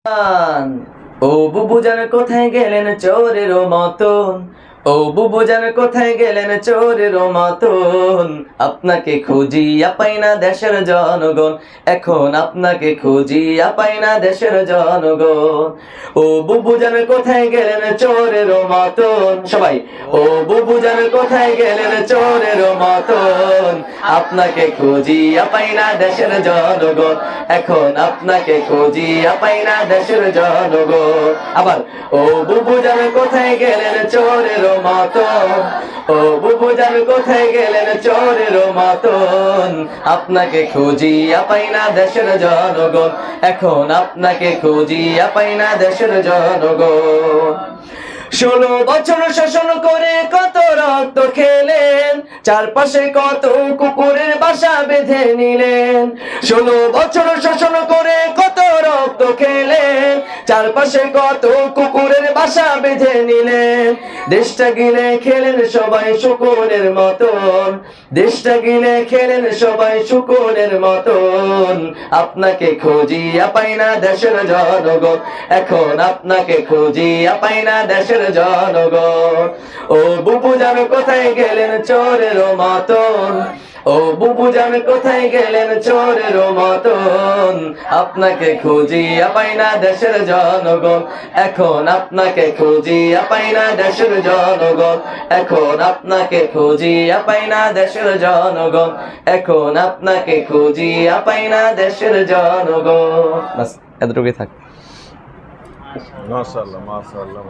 ও বুবুজান কোথায় গেলেন চোরের মতন, ও বুবুজান কোথায় গেলেন চোরের মতন, আপনাকে খুঁজিয়া পাই না দেশের জনগণ, এখন আপনাকে খুঁজিয়া পাই না দেশের জনগণ। ও বুবুজান কোথায় গেলেন চোরের মতন, সবাই ও বুবুজান কোথায় গেলেন চোরের মতন, আপনাকে খুঁজিয়া পাই না দেশের জনগণ, এখন আপনাকে খুঁজিয়া পাই না দেশের জনগণ। আবার ও বুবুজান কোথায় গেলেন চোরের মতন, ও বুবুজান কোথায় গেলেন চোরের মতন, আপনাকে খুঁজিয়া পাই না দেশের জনগণ, এখন আপনাকে খুঁজিয়া পাই না দেশের জনগণ। 16 বছর শাসন করে কত রক্ত খেলেন, চারপাশে কত কুকুরের বাসা বেঁধে নিলেন। 16 বছর শাসন করে কত রক্ত খেলেন, চারপাশে কত কুকুরের বাসা বেঁধে নিলেন। দেশটা গিলে খেলেন সবাই শুকুরের মতন, দেশটা গিলে খেলেন সবাই শুকুরের মতন, আপনাকে খুঁজিয়া পাই না দেশের জনগণ, এখন আপনাকে খুঁজিয়া পাই না দেশের জনগণ। ও বুবুজান কোথায় গেলেন চোরের মতন, ও বুবুজান কোথায় গেলেন চোরের মতন, আপনাকে খুঁজিয়া পাই না দেশের জনগণ, এখন আপনাকে খুঁজিয়া পাই না দেশের জনগণ, এখন আপনাকে খুঁজিয়া পাই না দেশের জনগণ, এখন আপনাকে খুঁজিয়া পাই না দেশের জনগণ। বাস এতটুকুই থাক। মাশাআল্লাহ মাশাআল্লাহ।